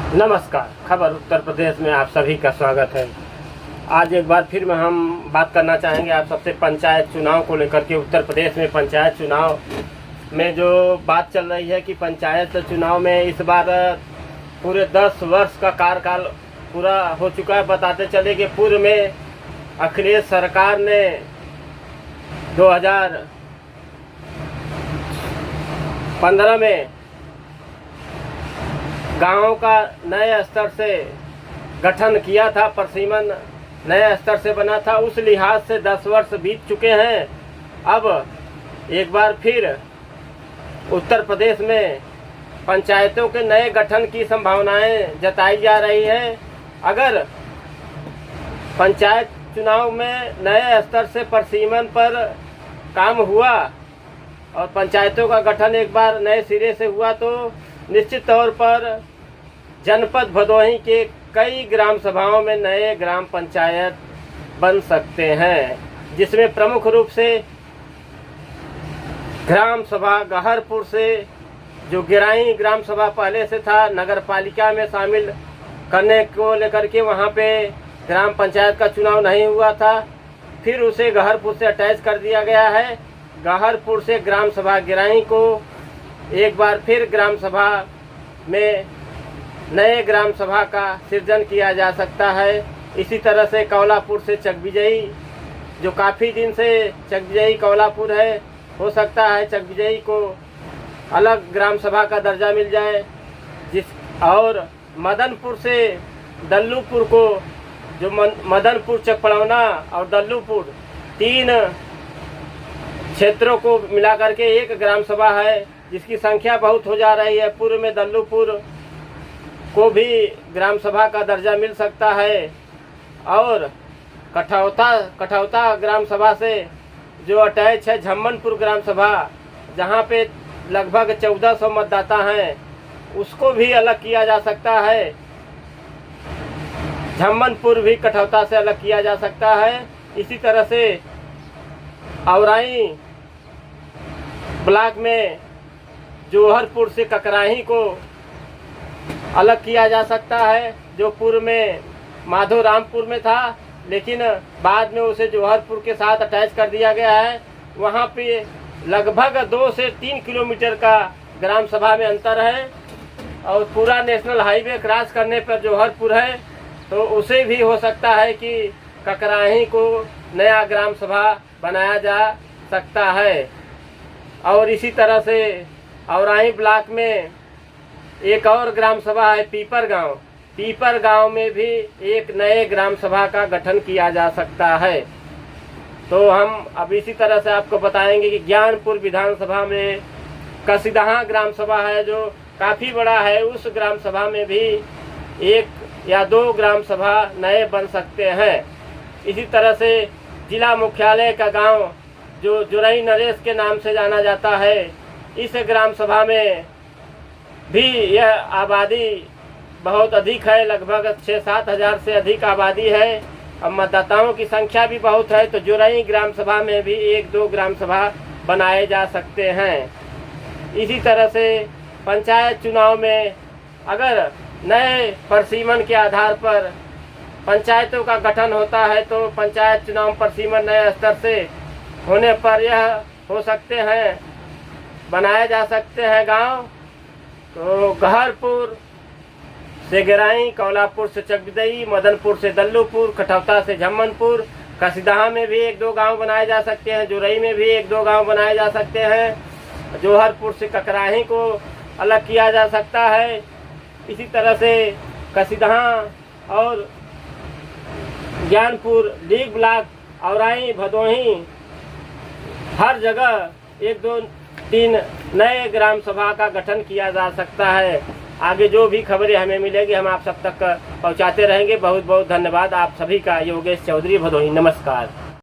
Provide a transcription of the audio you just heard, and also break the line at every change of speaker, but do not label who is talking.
नमस्कार। खबर उत्तर प्रदेश में आप सभी का स्वागत है। आज एक बार फिर में हम बात करना चाहेंगे आप सबसे पंचायत चुनाव को लेकर के। उत्तर प्रदेश में पंचायत चुनाव में जो बात चल रही है कि पंचायत चुनाव में इस बार पूरे 10 वर्ष का कार्यकाल पूरा हो चुका है। बताते चले कि पूर्व में अखिलेश सरकार ने 2015 में गाँव का नए स्तर से गठन किया था, परिसीमन नए स्तर से बना था। उस लिहाज से 10 वर्ष बीत चुके हैं। अब एक बार फिर उत्तर प्रदेश में पंचायतों के नए गठन की संभावनाएं जताई जा रही है। अगर पंचायत चुनाव में नए स्तर से परिसीमन पर काम हुआ और पंचायतों का गठन एक बार नए सिरे से हुआ तो निश्चित तौर पर जनपद भदोही के कई ग्राम सभाओं में नए ग्राम पंचायत बन सकते हैं, जिसमें प्रमुख रूप से ग्राम सभा गहरपुर से जो गिराई ग्राम सभा पहले से था नगर पालिका में शामिल करने को लेकर के वहां पे ग्राम पंचायत का चुनाव नहीं हुआ था, फिर उसे गहरपुर से अटैच कर दिया गया है। गहरपुर से ग्राम सभा गिराई को एक बार फिर ग्राम सभा में नए ग्राम सभा का सृजन किया जा सकता है। इसी तरह से कौलापुर से चकबिजई, जो काफ़ी दिन से चकबिजई कौलापुर है, हो सकता है चकबिजई को अलग ग्राम सभा का दर्जा मिल जाए। और मदनपुर से दल्लूपुर को, जो मदनपुर, चकपड़ौना और दल्लूपुर 3 क्षेत्रों को मिलाकर के एक ग्राम सभा है, जिसकी संख्या बहुत हो जा रही है। पूर्व में दल्लूपुर को भी ग्राम सभा का दर्जा मिल सकता है। और कठौता ग्राम सभा से जो अटैच है झम्मनपुर ग्राम सभा, जहां पे लगभग 1400 मतदाता हैं, उसको भी अलग किया जा सकता है। झम्मनपुर भी कठौता से अलग किया जा सकता है। इसी तरह से औराई ब्लॉक में जोहरपुर से ककराही को अलग किया जा सकता है, जो पूर्व में माधोरामपुर में था, लेकिन बाद में उसे जोहरपुर के साथ अटैच कर दिया गया है। वहाँ पे लगभग 2 से 3 किलोमीटर का ग्राम सभा में अंतर है और पूरा नेशनल हाईवे क्रॉस करने पर जोहरपुर है, तो उसे भी हो सकता है कि ककराही को नया ग्राम सभा बनाया जा सकता है। और इसी तरह से औराई ब्लॉक में एक और ग्राम सभा है पीपर गांव में भी एक नए ग्राम सभा का गठन किया जा सकता है। तो हम अब इसी तरह से आपको बताएंगे कि ज्ञानपुर विधानसभा में कसीदहा ग्राम सभा है, जो काफ़ी बड़ा है। उस ग्राम सभा में भी 1 या 2 ग्राम सभा नए बन सकते हैं। इसी तरह से जिला मुख्यालय का गांव, जो जुरई नरेश के नाम से जाना जाता है, इस ग्राम सभा में भी यह आबादी बहुत अधिक है, लगभग 6-7 हज़ार से अधिक आबादी है और मतदाताओं की संख्या भी बहुत है। तो जुरई ग्राम सभा में भी 1-2 ग्राम सभा बनाए जा सकते हैं। इसी तरह से पंचायत चुनाव में अगर नए परिसीमन के आधार पर पंचायतों का गठन होता है तो पंचायत चुनाव परिसीमन नए स्तर से होने पर यह हो सकते हैं, बनाए जा सकते हैं गांव। तो गहरपुर से गिराई, कौलापुर से चकबिजई, मदनपुर से दल्लूपुर, कठौता से झम्मनपुर, कसीदहा में भी 1-2 गांव बनाए जा सकते हैं, जुरई में भी 1-2 गांव बनाए जा सकते हैं। जोहरपुर से ककराही को अलग किया जा सकता है। इसी तरह से कसीदहा और ज्ञानपुर, लीग ब्लॉक, औराई, भदोही, हर जगह 1-2-3 नए ग्राम सभा का गठन किया जा सकता है। आगे जो भी खबरें हमें मिलेगी हम आप सब तक पहुंचाते रहेंगे। बहुत बहुत धन्यवाद आप सभी का। योगेश चौधरी, भदोही। नमस्कार।